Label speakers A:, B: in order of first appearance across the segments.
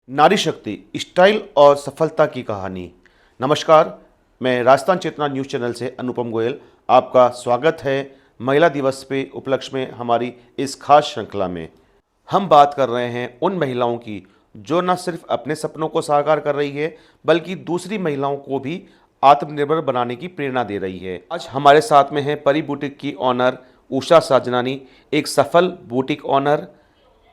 A: नारी शक्ति, स्टाइल और सफलता की कहानी। नमस्कार, मैं राजस्थान चेतना न्यूज़ चैनल से अनुपम गोयल आपका स्वागत है महिला दिवस पे उपलक्ष्य में हमारी इस खास श्रृंखला में। हम बात कर रहे हैं उन महिलाओं की जो न सिर्फ अपने सपनों को साकार कर रही है बल्कि दूसरी महिलाओं को भी आत्मनिर्भर बनाने की प्रेरणा दे रही है। आज हमारे साथ में है परी बुटीक की ऑनर उषा साजनानी, एक सफल बुटीक ऑनर,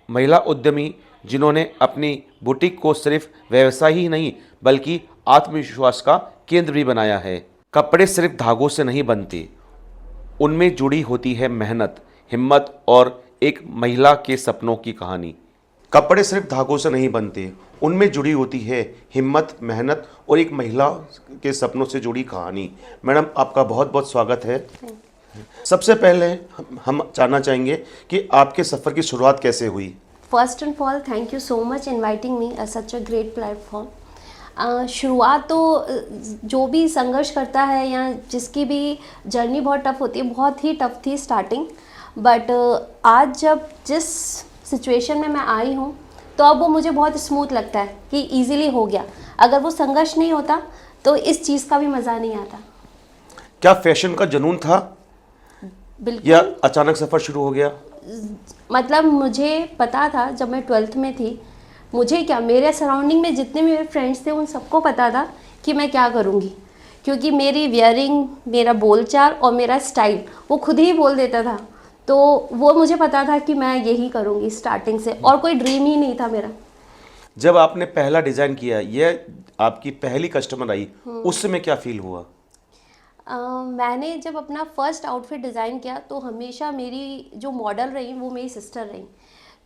A: महिला उद्यमी जिन्होंने अपनी बुटीक को सिर्फ व्यवसाय ही नहीं बल्कि आत्मविश्वास का केंद्र भी बनाया है। कपड़े सिर्फ धागों से नहीं बनते, उनमें जुड़ी होती है मेहनत, हिम्मत और एक महिला के सपनों की कहानी। कपड़े सिर्फ धागों से नहीं बनते, उनमें जुड़ी होती है हिम्मत, मेहनत और एक महिला के सपनों से जुड़ी कहानी। मैडम, आपका बहुत बहुत स्वागत है। सबसे पहले हम जानना चाहेंगे कि आपके सफ़र की शुरुआत कैसे हुई।
B: First and all thank you so much inviting me as such a great platform. शुरुआत तो जो भी संघर्ष करता है या जिसकी भी जर्नी बहुत टफ होती है, बहुत ही टफ थी स्टार्टिंग। बट आज जब जिस सिचुएशन में मैं आई हूँ तो अब वो मुझे बहुत स्मूथ लगता है कि इजीली हो गया। अगर वो संघर्ष नहीं होता तो इस चीज़ का भी मज़ा नहीं आता।
A: क्या फैशन का जुनून था
B: बिल्कुल,
A: या अचानक सफ़र शुरू हो गया?
B: मतलब मुझे पता था जब मैं 12th में थी, मुझे क्या, मेरे सराउंडिंग में जितने मेरे फ्रेंड्स थे उन सबको पता था कि मैं क्या करूँगी, क्योंकि मेरी वियरिंग, मेरा बोलचाल और मेरा स्टाइल वो खुद ही बोल देता था। तो वो मुझे पता था कि मैं यही करूँगी स्टार्टिंग से, और कोई ड्रीम ही नहीं था मेरा।
A: जब आपने पहला डिज़ाइन किया, ये आपकी पहली कस्टमर आई, उस समय क्या फील हुआ?
B: मैंने जब अपना फर्स्ट आउटफिट डिज़ाइन किया तो हमेशा मेरी जो मॉडल रही वो मेरी सिस्टर रही।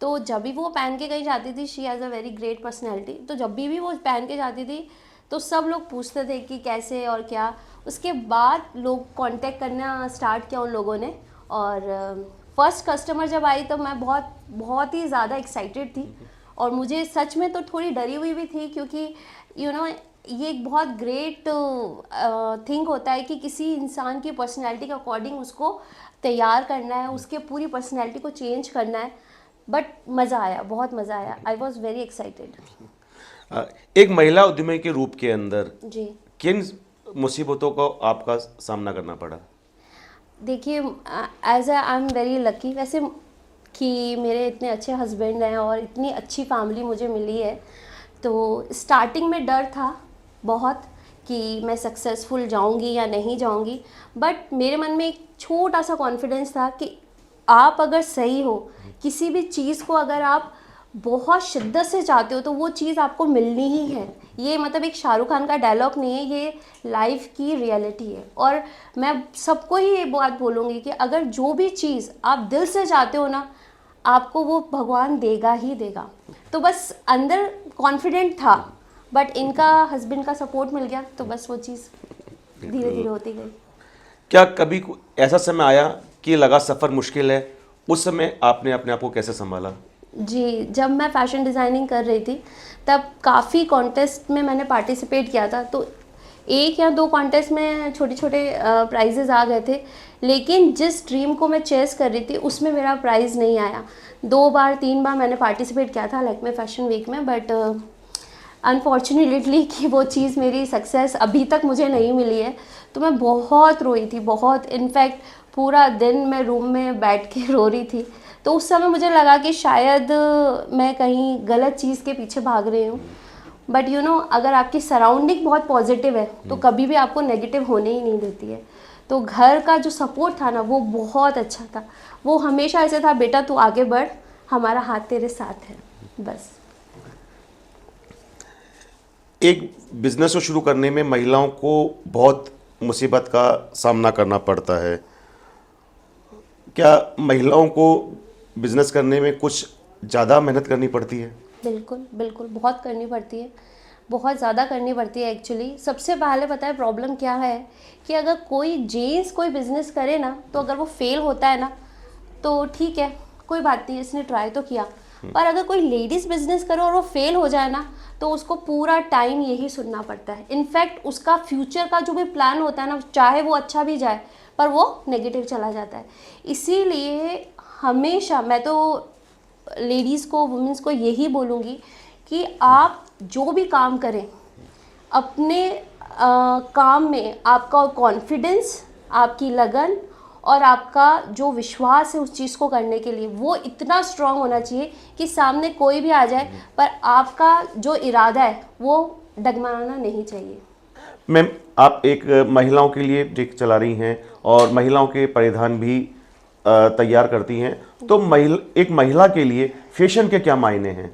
B: तो जब भी वो पहन के कहीं जाती थी, she has a very great personality, तो जब भी वो पहन के जाती थी तो सब लोग पूछते थे कि कैसे और क्या। उसके बाद लोग कांटेक्ट करना स्टार्ट किया उन लोगों ने, और फर्स्ट कस्टमर जब आई तो मैं बहुत बहुत ही ज़्यादा एक्साइटेड थी। और मुझे सच में तो थोड़ी डरी हुई भी थी, क्योंकि ये एक बहुत ग्रेट थिंग होता है कि किसी इंसान की पर्सनैलिटी के अकॉर्डिंग उसको तैयार करना है, उसके पूरी पर्सनैलिटी को चेंज करना है। बट मज़ा आया, बहुत मज़ा आया। I was very excited.
A: एक महिला उद्यमी के रूप के अंदर
B: जी
A: किन मुसीबतों को आपका सामना करना पड़ा?
B: देखिए, as I am very lucky वैसे कि मेरे इतने अच्छे हस्बैंड हैं और इतनी अच्छी फैमिली मुझे मिली है। तो स्टार्टिंग में डर था बहुत कि मैं सक्सेसफुल जाऊंगी या नहीं जाऊंगी, बट मेरे मन में एक छोटा सा कॉन्फिडेंस था कि आप अगर सही हो, किसी भी चीज़ को अगर आप बहुत शिद्दत से चाहते हो तो वो चीज़ आपको मिलनी ही है। ये मतलब एक शाहरुख खान का डायलॉग नहीं है, ये लाइफ की रियलिटी है। और मैं सबको ही ये बात बोलूँगी कि अगर जो भी चीज़ आप दिल से चाहते हो ना, आपको वो भगवान देगा ही देगा। तो बस अंदर कॉन्फिडेंट था, बट इनका हस्बैंड का सपोर्ट मिल गया तो बस वो चीज़ धीरे धीरे होती गई।
A: क्या कभी ऐसा समय आया कि लगा सफ़र मुश्किल है, उस समय आपने अपने आप को कैसे संभाला?
B: जी, जब मैं फ़ैशन डिज़ाइनिंग कर रही थी तब काफ़ी कॉन्टेस्ट में मैंने पार्टिसिपेट किया था। तो 1 या 2 कॉन्टेस्ट में छोटे छोटे प्राइजेज़ आ गए थे, लेकिन जिस ड्रीम को मैं चेस कर रही थी उसमें मेरा प्राइज़ नहीं आया। 2 बार 3 बार मैंने पार्टिसिपेट किया था लैक्मे फैशन वीक में, बट अनफॉर्चुनेटली कि वो चीज़ मेरी सक्सेस अभी तक मुझे नहीं मिली है। तो मैं बहुत रोई थी, बहुत, इनफैक्ट पूरा दिन मैं रूम में बैठ के रो रही थी। तो उस समय मुझे लगा कि शायद मैं कहीं गलत चीज़ के पीछे भाग रही हूँ। बट अगर आपकी सराउंडिंग बहुत पॉजिटिव है तो कभी भी आपको नेगेटिव होने ही नहीं देती है। तो घर का जो सपोर्ट था ना वो बहुत अच्छा था। वो हमेशा ऐसे था, बेटा तू आगे बढ़, हमारा हाथ तेरे साथ है, बस।
A: एक बिजनेस को शुरू करने में महिलाओं को बहुत मुसीबत का सामना करना पड़ता है। क्या महिलाओं को बिजनेस करने में कुछ ज़्यादा मेहनत करनी पड़ती है?
B: बिल्कुल बिल्कुल, बहुत करनी पड़ती है, बहुत ज़्यादा करनी पड़ती है। एक्चुअली सबसे पहले पता है प्रॉब्लम क्या है कि अगर कोई जेंट्स कोई बिज़नेस करे ना, तो अगर वो फेल होता है ना तो ठीक है, कोई बात नहीं, इसने ट्राई तो किया। पर अगर कोई लेडीज़ बिजनेस करे और वो फेल हो जाए ना, तो उसको पूरा टाइम यही सुनना पड़ता है। इनफैक्ट उसका फ्यूचर का जो भी प्लान होता है ना, चाहे वो अच्छा भी जाए पर वो नेगेटिव चला जाता है। इसीलिए हमेशा मैं तो लेडीज़ को, वुमेंस को यही बोलूँगी कि आप जो भी काम करें अपने काम में आपका कॉन्फिडेंस, आपकी लगन और आपका जो विश्वास है उस चीज़ को करने के लिए वो इतना स्ट्रांग होना चाहिए कि सामने कोई भी आ जाए पर आपका जो इरादा है वो डगमगाना नहीं चाहिए।
A: मैम, आप एक महिलाओं के लिए बुटीक चला रही हैं और महिलाओं के परिधान भी तैयार करती हैं, तो एक महिला के लिए फैशन के क्या मायने हैं?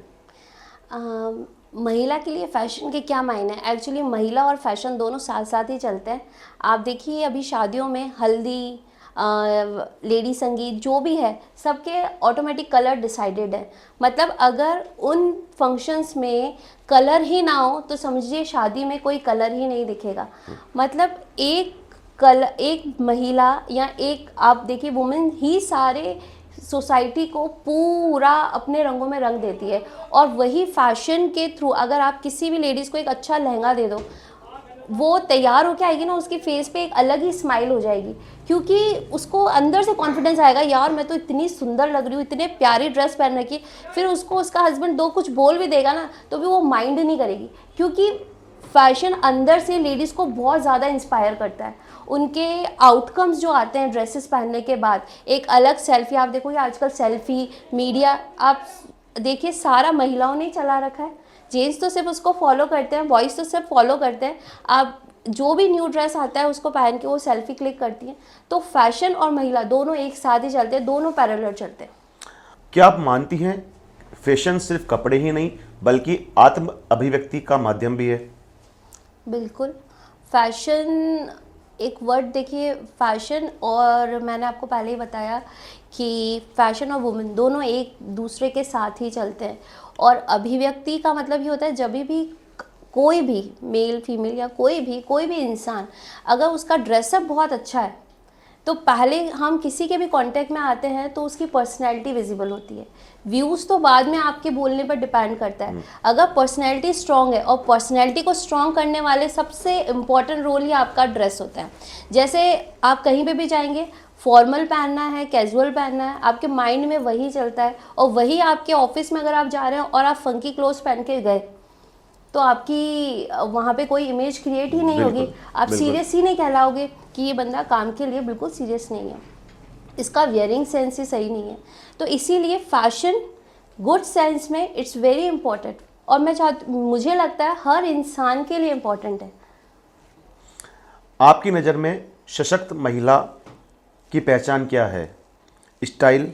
B: महिला के लिए फ़ैशन के क्या मायने हैं? एक्चुअली महिला और फैशन दोनों साथ साथ ही चलते हैं। आप देखिए अभी शादियों में हल्दी, लेडी संगीत जो भी है सबके ऑटोमेटिक कलर डिसाइडेड है। मतलब अगर उन फंक्शंस में कलर ही ना हो तो समझिए शादी में कोई कलर ही नहीं दिखेगा। मतलब एक महिला या एक आप देखिए वुमेन ही सारे सोसाइटी को पूरा अपने रंगों में रंग देती है। और वही फैशन के थ्रू अगर आप किसी भी लेडीज़ को एक अच्छा लहंगा दे दो, वो तैयार होके आएगी ना, उसकी फेस पे एक अलग ही स्माइल हो जाएगी क्योंकि उसको अंदर से कॉन्फिडेंस आएगा, यार मैं तो इतनी सुंदर लग रही हूँ, इतने प्यारी ड्रेस पहन रखी। फिर उसको उसका हस्बैंड दो कुछ बोल भी देगा ना तो भी वो माइंड नहीं करेगी क्योंकि फैशन अंदर से लेडीज़ को बहुत ज़्यादा इंस्पायर करता है। उनके आउटकम्स जो आते हैं ड्रेसेस पहनने के बाद, एक अलग सेल्फी, आप देखो ये आजकल सेल्फी मीडिया आप देखिए सारा महिलाओं ने चला रखा है। जेंट्स तो सिर्फ उसको फॉलो करते हैं, बॉयज़ तो सिर्फ फॉलो करते हैं। आप जो भी न्यू ड्रेस आता है उसको पहन के वो सेल्फी क्लिक करती हैं। तो फैशन और महिला दोनों एक साथ ही चलते हैं, दोनों पैरेलल चलते हैं।
A: क्या आप मानती हैं फैशन सिर्फ कपड़े ही नहीं बल्कि आत्म अभिव्यक्ति का माध्यम भी है?
B: बिल्कुल। फैशन एक वर्ड देखिए, फैशन और मैंने आपको पहले ही बताया कि फैशन और वुमेन दोनों एक दूसरे के साथ ही चलते हैं। और अभिव्यक्ति का मतलब ये होता है जब भी कोई भी मेल फीमेल या कोई भी इंसान अगर उसका ड्रेसअप बहुत अच्छा है तो पहले हम किसी के भी कांटेक्ट में आते हैं तो उसकी पर्सनैलिटी विजिबल होती है। व्यूज़ तो बाद में आपके बोलने पर डिपेंड करता है। अगर पर्सनैलिटी स्ट्रॉन्ग है और पर्सनैलिटी को स्ट्रॉन्ग करने वाले सबसे इम्पॉर्टेंट रोल ही आपका ड्रेस होता है। जैसे आप कहीं पे भी जाएंगे, फॉर्मल पहनना है, कैजुअल पहनना है, आपके माइंड में वही चलता है। और वही आपके ऑफिस में अगर आप जा रहे हैं और आप फंकी क्लोथ्स पहन के गए तो आपकी वहाँ पे कोई इमेज क्रिएट ही नहीं होगी। आप सीरियस ही नहीं कहलाओगे कि ये बंदा काम के लिए बिल्कुल सीरियस नहीं है, इसका वियरिंग सेंस ही सही नहीं है। तो इसीलिए फैशन गुड सेंस में इट्स वेरी इंपॉर्टेंट और मुझे लगता है हर इंसान के लिए इम्पॉर्टेंट है।
A: आपकी नज़र में सशक्त महिला की पहचान क्या है? स्टाइल,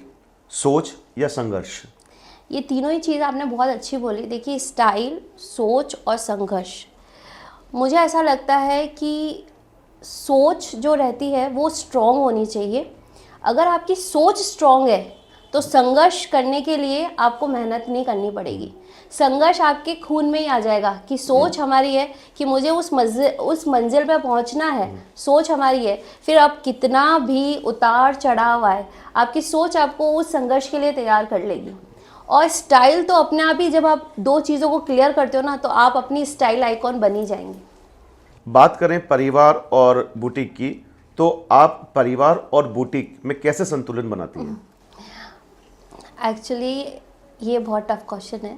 A: सोच या संघर्ष?
B: ये तीनों ही चीज़ आपने बहुत अच्छी बोली। देखिए स्टाइल, सोच और संघर्ष, मुझे ऐसा लगता है कि सोच जो रहती है वो स्ट्रॉन्ग होनी चाहिए। अगर आपकी सोच स्ट्रॉन्ग है तो संघर्ष करने के लिए आपको मेहनत नहीं करनी पड़ेगी। संघर्ष आपके खून में ही आ जाएगा कि सोच हमारी है कि मुझे उस मंजिल पे पहुंचना है, सोच हमारी है। फिर आप कितना भी उतार चढ़ाव आए, आपकी सोच आपको उस संघर्ष के लिए तैयार कर लेगी। और स्टाइल तो अपने आप ही, जब आप दो चीज़ों को क्लियर करते हो ना तो आप अपनी स्टाइल आइकॉन बनी जाएंगे।
A: बात करें परिवार और बुटीक की, तो आप परिवार और बुटीक में कैसे संतुलन बनाती हैं?
B: एक्चुअली ये बहुत टफ क्वेश्चन है,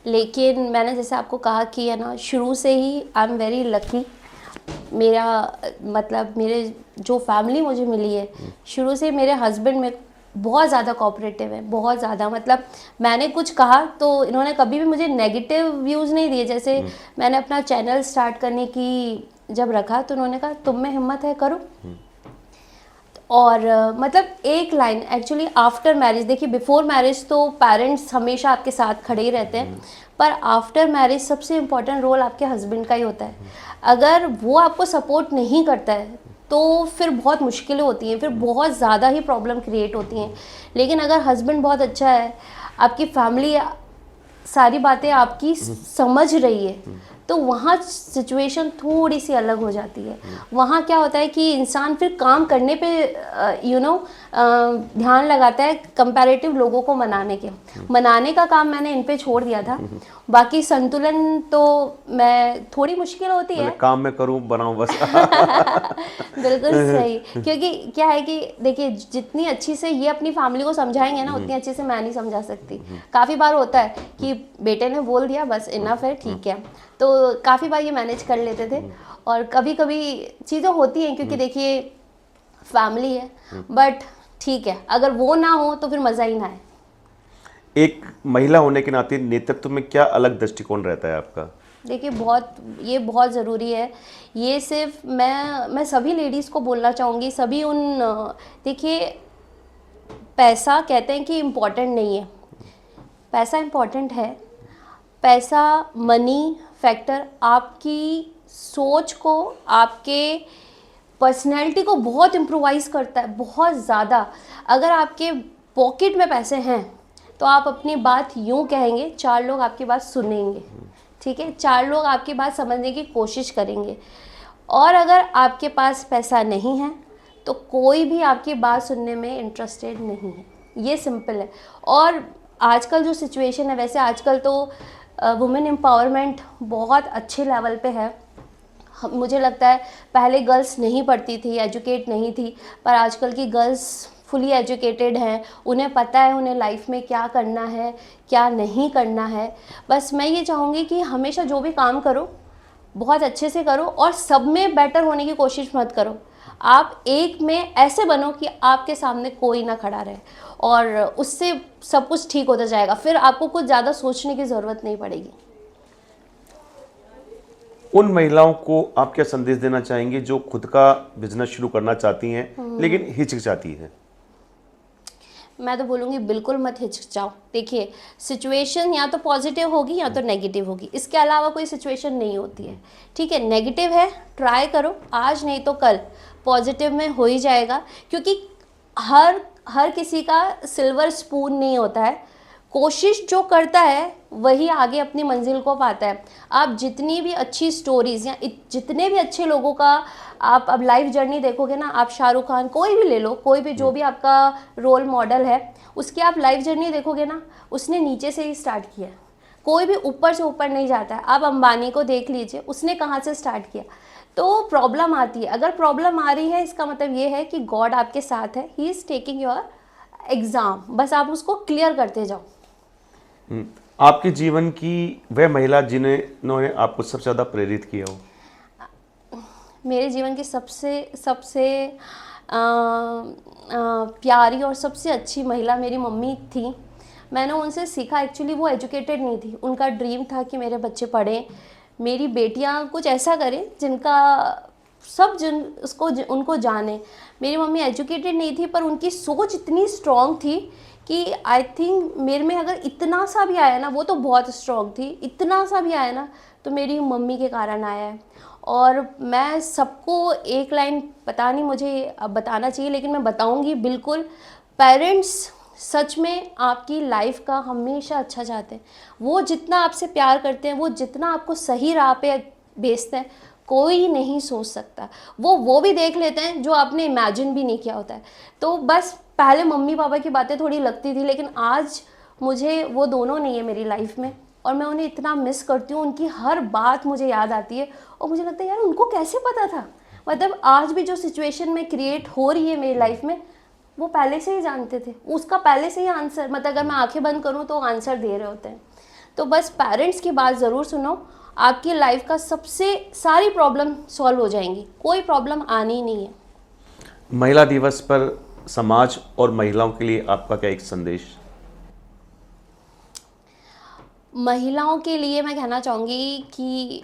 B: लेकिन मैंने जैसे आपको कहा कि है ना, शुरू से ही आई एम वेरी लकी। मेरे जो फैमिली मुझे मिली है शुरू से, मेरे हस्बैंड में बहुत ज़्यादा कोऑपरेटिव है, बहुत ज़्यादा। मतलब मैंने कुछ कहा तो इन्होंने कभी भी मुझे नेगेटिव व्यूज़ नहीं दिए। जैसे मैंने अपना चैनल स्टार्ट करने की जब रखा तो उन्होंने कहा तुम में हिम्मत है, करो। और मतलब एक लाइन, एक्चुअली आफ्टर मैरिज, देखिए बिफोर मैरिज तो पेरेंट्स हमेशा आपके साथ खड़े ही रहते हैं, पर आफ्टर मैरिज सबसे इम्पोर्टेंट रोल आपके हस्बैंड का ही होता है। अगर वो आपको सपोर्ट नहीं करता है तो फिर बहुत मुश्किलें होती हैं, फिर बहुत ज़्यादा ही प्रॉब्लम क्रिएट होती हैं। लेकिन अगर हस्बैंड बहुत अच्छा है, आपकी फैमिली सारी बातें आपकी समझ रही है, तो वहाँ सिचुएशन थोड़ी सी अलग हो जाती है। वहाँ क्या होता है कि इंसान फिर काम करने पे ध्यान लगाता है कंपैरेटिव लोगों को मनाने का काम मैंने इन पे छोड़ दिया था। बाकी संतुलन तो मैं थोड़ी मुश्किल होती है।
A: मतलब काम में करूं बनाऊं बस।
B: बिल्कुल सही, क्योंकि क्या है कि देखिए जितनी अच्छी से ये अपनी फैमिली को समझाएंगे ना उतनी अच्छे से मैं नहीं समझा सकती। काफ़ी बार होता है कि बेटे ने बोल दिया बस इनफ है, ठीक है, तो काफ़ी बार ये मैनेज कर लेते थे। और कभी कभी चीज़ें होती हैं क्योंकि देखिए फैमिली है, बट ठीक है, अगर वो ना हो तो फिर मज़ा ही ना आए।
A: एक महिला होने के नाते नेतृत्व में क्या अलग दृष्टिकोण रहता है आपका?
B: देखिए ये बहुत ज़रूरी है। ये सिर्फ मैं सभी लेडीज़ को बोलना चाहूँगी, सभी देखिए पैसा कहते हैं कि इम्पॉर्टेंट नहीं है, पैसा इम्पॉर्टेंट है। पैसा मनी फैक्टर आपकी सोच को, आपके पर्सनैलिटी को बहुत इम्प्रोवाइज़ करता है, बहुत ज़्यादा। अगर आपके पॉकेट में पैसे हैं तो आप अपनी बात यूँ कहेंगे, 4 लोग आपकी बात सुनेंगे, ठीक है, 4 लोग आपकी बात समझने की कोशिश करेंगे। और अगर आपके पास पैसा नहीं है तो कोई भी आपकी बात सुनने में इंटरेस्टेड नहीं है, ये सिंपल है। और आजकल जो सिचुएशन है, वैसे आजकल तो वुमेन एम्पावरमेंट बहुत अच्छे लेवल पे है। मुझे लगता है पहले गर्ल्स नहीं पढ़ती थी, एजुकेट नहीं थी, पर आजकल की गर्ल्स फुली एजुकेटेड हैं, उन्हें पता है उन्हें लाइफ में क्या करना है क्या नहीं करना है। बस मैं ये चाहूँगी कि हमेशा जो भी काम करो बहुत अच्छे से करो और सब में बेटर होने की कोशिश मत करो। आप एक में ऐसे बनो कि आपके सामने कोई ना खड़ा रहे, और उससे सब कुछ ठीक होता जाएगा। फिर आपको कुछ ज़्यादा सोचने की ज़रूरत नहीं पड़ेगी।
A: उन महिलाओं को आप क्या संदेश देना चाहेंगे जो खुद का बिजनेस शुरू करना चाहती हैं लेकिन हिचकिचाती हैं?
B: मैं तो बोलूँगी बिल्कुल मत हिचकिचाओ। देखिए सिचुएशन या तो पॉजिटिव होगी या तो नेगेटिव होगी, इसके अलावा कोई सिचुएशन नहीं होती है, ठीक है। नेगेटिव है, ट्राई करो, आज नहीं तो कल पॉजिटिव में हो ही जाएगा। क्योंकि हर किसी का सिल्वर स्पून नहीं होता है, कोशिश जो करता है वही आगे अपनी मंजिल को पाता है। आप जितनी भी अच्छी स्टोरीज़ या जितने भी अच्छे लोगों का आप अब लाइफ जर्नी देखोगे ना, आप शाहरुख खान कोई भी ले लो, कोई भी जो भी आपका रोल मॉडल है, उसकी आप लाइफ जर्नी देखोगे ना, उसने नीचे से ही स्टार्ट किया, कोई भी ऊपर से ऊपर नहीं जाता है। आप अंबानी को देख लीजिए, उसने कहाँ से स्टार्ट किया। तो प्रॉब्लम आती है, अगर प्रॉब्लम आ रही है इसका मतलब ये है कि गॉड आपके साथ है, he is taking your exam, बस आप उसको क्लियर करते जाओ।
A: आपके जीवन की वह महिला जिन्होंने आपको सबसे ज़्यादा प्रेरित किया हो?
B: मेरे जीवन की सबसे प्यारी और सबसे अच्छी महिला मेरी मम्मी थी। मैंने उनसे सीखा, एक्चुअली वो एजुकेटेड नहीं थी, उनका ड्रीम था कि मेरे बच्चे पढ़ें, मेरी बेटियां कुछ ऐसा करें जिनका उनको जाने। मेरी मम्मी एजुकेटेड नहीं थी पर उनकी सोच इतनी स्ट्रॉन्ग थी कि आई थिंक मेरे में अगर इतना सा भी आया ना, वो तो बहुत स्ट्रॉन्ग थी, इतना सा भी आया ना तो मेरी मम्मी के कारण आया है। और मैं सबको एक लाइन पता नहीं मुझे अब बताना चाहिए लेकिन मैं बताऊंगी बिल्कुल, पेरेंट्स सच में आपकी लाइफ का हमेशा अच्छा चाहते हैं। वो जितना आपसे प्यार करते हैं, वो जितना आपको सही राह पे भेजते हैं, कोई नहीं सोच सकता। वो भी देख लेते हैं जो आपने इमेजिन भी नहीं किया होता है। तो बस पहले मम्मी पापा की बातें थोड़ी लगती थी, लेकिन आज मुझे वो दोनों नहीं है मेरी लाइफ में और मैं उन्हें इतना मिस करती हूँ। उनकी हर बात मुझे याद आती है और मुझे लगता है यार उनको कैसे पता था। मतलब आज भी जो सिचुएशन में क्रिएट हो रही है मेरी लाइफ में, वो पहले से ही जानते थे, उसका पहले से ही आंसर, मतलब अगर मैं आंखें बंद करूँ तो आंसर दे रहे होते हैं। तो बस पेरेंट्स की बात ज़रूर सुनो, आपकी लाइफ का सारी प्रॉब्लम सॉल्व हो जाएंगी, कोई प्रॉब्लम आनी ही नहीं है।
A: महिला दिवस पर समाज और महिलाओं के लिए आपका क्या एक संदेश?
B: महिलाओं के लिए मैं कहना चाहूँगी कि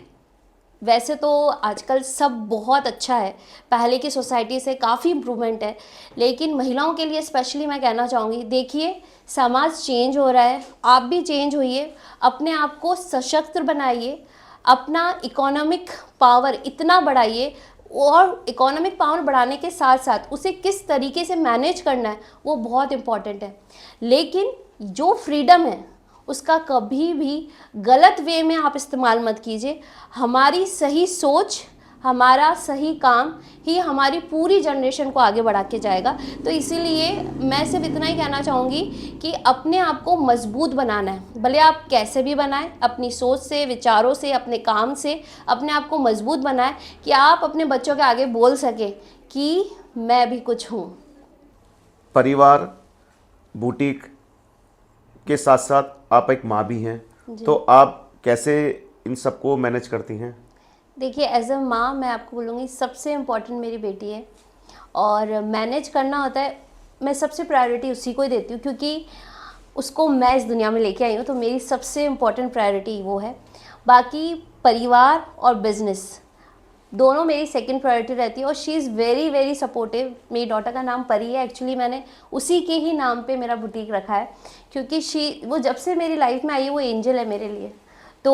B: वैसे तो आजकल सब बहुत अच्छा है, पहले की सोसाइटी से काफ़ी इम्प्रूवमेंट है, लेकिन महिलाओं के लिए स्पेशली मैं कहना चाहूँगी, देखिए समाज चेंज हो रहा है, आप भी चेंज होइए, अपने आप को सशक्त बनाइए, अपना इकोनॉमिक पावर इतना बढ़ाइए, और इकोनॉमिक पावर बढ़ाने के साथ साथ उसे किस तरीके से मैनेज करना है वो बहुत इम्पॉर्टेंट है। लेकिन जो फ्रीडम है उसका कभी भी गलत वे में आप इस्तेमाल मत कीजिए। हमारी सही सोच, हमारा सही काम ही हमारी पूरी जनरेशन को आगे बढ़ा के जाएगा। तो इसीलिए मैं सिर्फ इतना ही कहना चाहूँगी कि अपने आप को मजबूत बनाना है, भले आप कैसे भी बनाएं, अपनी सोच से, विचारों से, अपने काम से अपने आप को मजबूत बनाएं कि आप अपने बच्चों के आगे बोल सकें कि मैं भी कुछ हूँ।
A: परिवार, बुटीक के साथ साथ आप एक माँ भी हैं, तो आप कैसे इन सबको मैनेज करती हैं?
B: देखिए, एज अ माँ मैं आपको बोलूँगी सबसे इम्पॉर्टेंट मेरी बेटी है, और मैनेज करना होता है, मैं सबसे प्रायोरिटी उसी को ही देती हूँ क्योंकि उसको मैं इस दुनिया में लेके आई हूँ, तो मेरी सबसे इम्पॉर्टेंट प्रायोरिटी वो है। बाकी परिवार और बिजनेस दोनों मेरी सेकंड प्रायोरिटी रहती है, और she is very very supportive. मेरी डॉटर का नाम परी है, एक्चुअली मैंने उसी के ही नाम पे मेरा बुटीक रखा है क्योंकि वो जब से मेरी लाइफ में आई है वो एंजल है मेरे लिए। तो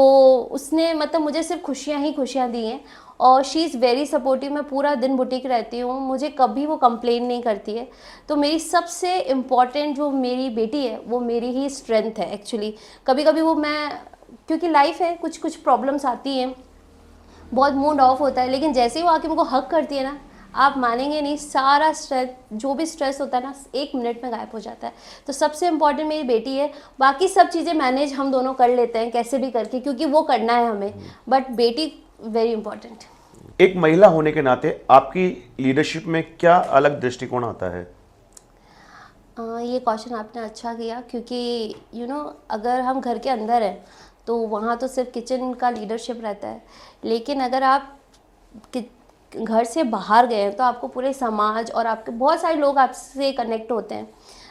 B: उसने मतलब मुझे सिर्फ खुशियाँ ही खुशियाँ दी हैं, और शी इज़ वेरी सपोर्टिव। मैं पूरा दिन बुटीक रहती हूँ, मुझे कभी वो कंप्लेन नहीं करती है। तो मेरी सबसे इम्पॉर्टेंट जो मेरी बेटी है वो मेरी ही स्ट्रेंथ है एक्चुअली। कभी कभी वो मैं, क्योंकि लाइफ है, कुछ कुछ प्रॉब्लम्स आती हैं, बहुत मूड ऑफ होता है, लेकिन जैसे ही वो आके मुझको हक करती है ना, आप मानेंगे नहीं, सारा स्ट्रेस, जो भी स्ट्रेस होता है ना, 1 मिनट में गायब हो जाता है। तो सबसे इम्पॉर्टेंट मेरी बेटी है, बाकी सब चीज़ें मैनेज हम दोनों कर लेते हैं कैसे भी करके, क्योंकि वो करना है हमें, बट बेटी वेरी इंपॉर्टेंट।
A: एक महिला होने के नाते आपकी लीडरशिप में क्या अलग दृष्टिकोण आता है?
B: ये क्वेश्चन आपने अच्छा किया, क्योंकि अगर हम घर के अंदर हैं तो वहाँ तो सिर्फ किचन का लीडरशिप रहता है, लेकिन अगर आप घर से बाहर गए हैं तो आपको पूरे समाज और आपके बहुत सारे लोग आपसे कनेक्ट होते हैं।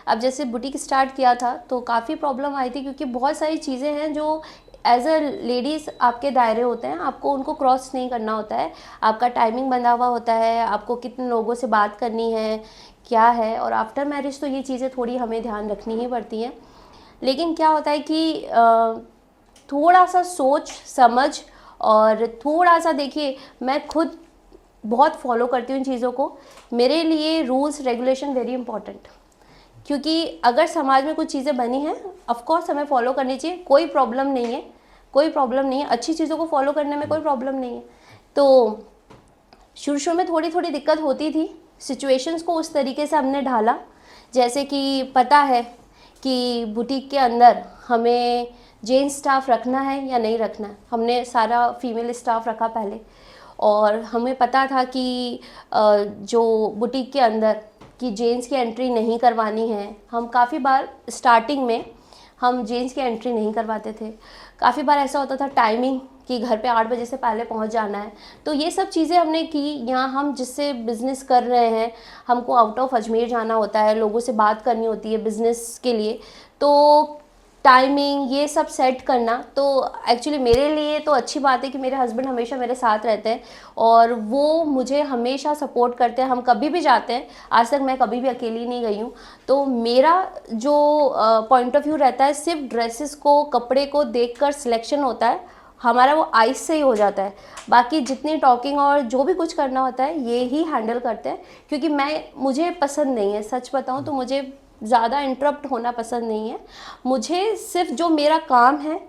B: अब जैसे बुटीक स्टार्ट किया था तो काफ़ी प्रॉब्लम आई थी, क्योंकि बहुत सारी चीज़ें हैं जो एज अ लेडीज़ आपके दायरे होते हैं, आपको उनको क्रॉस नहीं करना होता है। आपका टाइमिंग बंधा हुआ होता है, आपको कितने लोगों से बात करनी है, क्या है, और आफ्टर मैरिज तो ये चीज़ें थोड़ी हमें ध्यान रखनी ही पड़ती हैं। लेकिन क्या होता है कि थोड़ा सा सोच समझ, और थोड़ा सा देखिए, मैं खुद बहुत फॉलो करती हूँ इन चीज़ों को। मेरे लिए रूल्स रेगुलेशन वेरी इंपॉर्टेंट, क्योंकि अगर समाज में कुछ चीज़ें बनी हैं, ऑफ कोर्स हमें फॉलो करनी चाहिए, कोई प्रॉब्लम नहीं है, कोई प्रॉब्लम नहीं है, अच्छी चीज़ों को फॉलो करने में कोई प्रॉब्लम नहीं है। तो शुरू में थोड़ी थोड़ी दिक्कत होती थी, सिचुएशंस को उस तरीके से हमने ढाला, जैसे कि पता है कि बुटीक के अंदर हमें जेंट्स स्टाफ रखना है या नहीं रखना है। हमने सारा फीमेल स्टाफ रखा पहले, और हमें पता था कि जो बुटीक के अंदर कि जेंट्स की एंट्री नहीं करवानी है। हम काफ़ी बार स्टार्टिंग में हम जेंट्स की एंट्री नहीं करवाते थे। काफ़ी बार ऐसा होता था टाइमिंग कि घर पे 8 बजे से पहले पहुंच जाना है। तो ये सब चीज़ें हमने की। यहाँ हम जिससे बिज़नेस कर रहे हैं, हमको आउट ऑफ अजमेर जाना होता है, लोगों से बात करनी होती है बिज़नेस के लिए, तो टाइमिंग ये सब सेट करना। तो एक्चुअली मेरे लिए तो अच्छी बात है कि मेरे हस्बैंड हमेशा मेरे साथ रहते हैं, और वो मुझे हमेशा सपोर्ट करते हैं। हम कभी भी जाते हैं, आज तक मैं कभी भी अकेली नहीं गई हूँ। तो मेरा जो पॉइंट ऑफ व्यू रहता है, सिर्फ ड्रेसेस को, कपड़े को देखकर सिलेक्शन होता है हमारा, वो आइस से ही हो जाता है। बाकी जितनी टॉकिंग और जो भी कुछ करना होता है ये ही हैंडल करते हैं, क्योंकि मुझे पसंद नहीं है, सच बताऊँ तो मुझे ज़्यादा इंटरप्ट होना पसंद नहीं है। मुझे सिर्फ जो मेरा काम है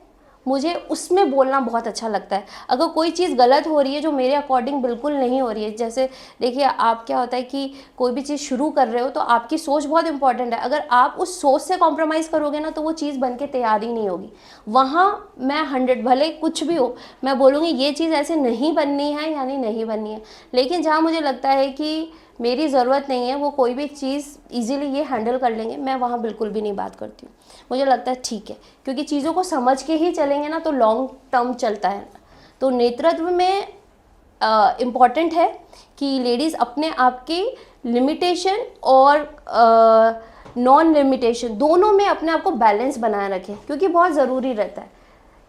B: मुझे उसमें बोलना बहुत अच्छा लगता है। अगर कोई चीज़ गलत हो रही है जो मेरे अकॉर्डिंग बिल्कुल नहीं हो रही है, जैसे देखिए आप क्या होता है कि कोई भी चीज़ शुरू कर रहे हो तो आपकी सोच बहुत इंपॉर्टेंट है। अगर आप उस सोच से कॉम्प्रोमाइज़ करोगे ना तो वो चीज़ बन के तैयार ही नहीं होगी। वहाँ मैं 100 भले कुछ भी हो, मैं बोलूँगी ये चीज़ ऐसे नहीं बननी है यानी नहीं बननी है। लेकिन जहाँ मुझे लगता है कि मेरी ज़रूरत नहीं है, वो कोई भी चीज़ इजीली ये हैंडल कर लेंगे, मैं वहाँ बिल्कुल भी नहीं बात करती हूँ। मुझे लगता है ठीक है, क्योंकि चीज़ों को समझ के ही चलेंगे ना तो लॉन्ग टर्म चलता है। तो नेतृत्व में इम्पॉर्टेंट है कि लेडीज़ अपने आप की लिमिटेशन और नॉन लिमिटेशन दोनों में अपने आप को बैलेंस बनाए रखें, क्योंकि बहुत ज़रूरी रहता है।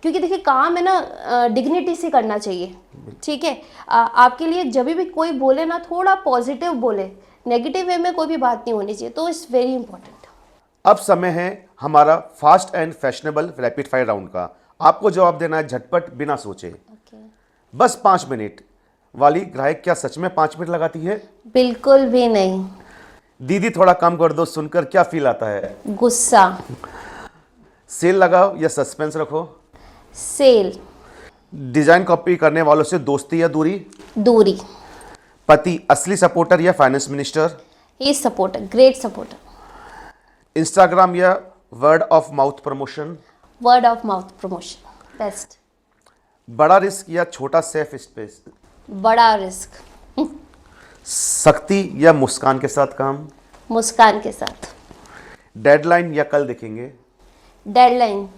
B: क्योंकि देखिए काम है ना, डिग्निटी से करना चाहिए, ठीक है। आपके लिए जब भी कोई बोले ना थोड़ा पॉजिटिव बोले, नेगेटिव वे में कोई भी बात नहीं होनी चाहिए। तो इट्स वेरी इंपॉर्टेंट।
A: अब समय है हमारा fast and fashionable rapid fire round का। आपको जवाब देना है झटपट, बिना सोचे। बस 5 मिनट वाली ग्राहक क्या सच में 5 मिनट लगाती है?
B: बिल्कुल भी नहीं।
A: दीदी थोड़ा कम कर दो सुनकर क्या फील आता है?
B: गुस्सा।
A: सेल लगाओ या सस्पेंस रखो?
B: सेल।
A: डिजाइन कॉपी करने वालों से दोस्ती या दूरी?
B: दूरी।
A: पति असली सपोर्टर या finance minister?
B: He is supporter, great supporter.
A: Instagram या word of mouth promotion?
B: Word of mouth promotion best.
A: बड़ा रिस्क या छोटा सेफ स्पेस?
B: बड़ा रिस्क।
A: सख्ती या मुस्कान के साथ काम?
B: मुस्कान के साथ।
A: डेडलाइन या कल देखेंगे?
B: डेडलाइन।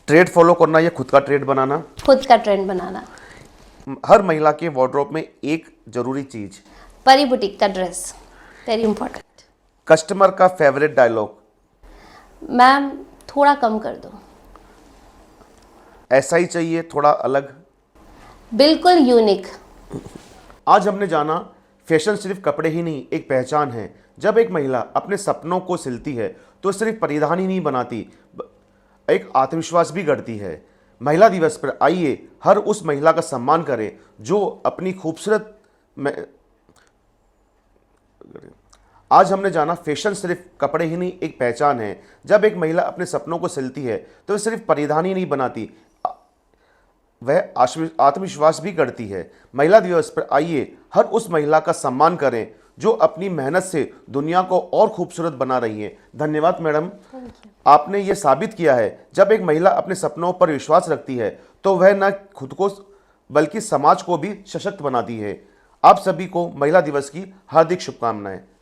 A: ट्रेड फॉलो करना या खुद का ट्रेड बनाना?
B: खुद का ट्रेंड बनाना।
A: हर महिला के वार्डरोब में एक जरूरी चीज?
B: परी बुटीक का ड्रेस, वेरी इंपॉर्टेंट।
A: कस्टमर का फेवरेट डायलॉग?
B: मैम थोड़ा कम कर दो।
A: ऐसा ही चाहिए, थोड़ा अलग?
B: बिल्कुल यूनिक।
A: आज हमने जाना फैशन सिर्फ कपड़े ही नहीं, एक पहचान है। जब एक महिला अपने सपनों को सिलती है तो सिर्फ परिधान ही नहीं बनाती, एक आत्मविश्वास भी गढ़ती है। महिला दिवस पर आइए हर उस महिला का सम्मान करें जो अपनी खूबसूरत आज हमने जाना फैशन सिर्फ कपड़े ही नहीं, एक पहचान है। जब एक महिला अपने सपनों को सिलती है तो वह सिर्फ परिधान ही नहीं बनाती, वह आत्मविश्वास भी करती है। महिला दिवस पर आइए हर उस महिला का सम्मान करें जो अपनी मेहनत से दुनिया को और खूबसूरत बना रही है। धन्यवाद मैडम, आपने ये साबित किया है जब एक महिला अपने सपनों पर विश्वास रखती है तो वह न खुद को बल्कि समाज को भी सशक्त बनाती है। आप सभी को महिला दिवस की हार्दिक शुभकामनाएं।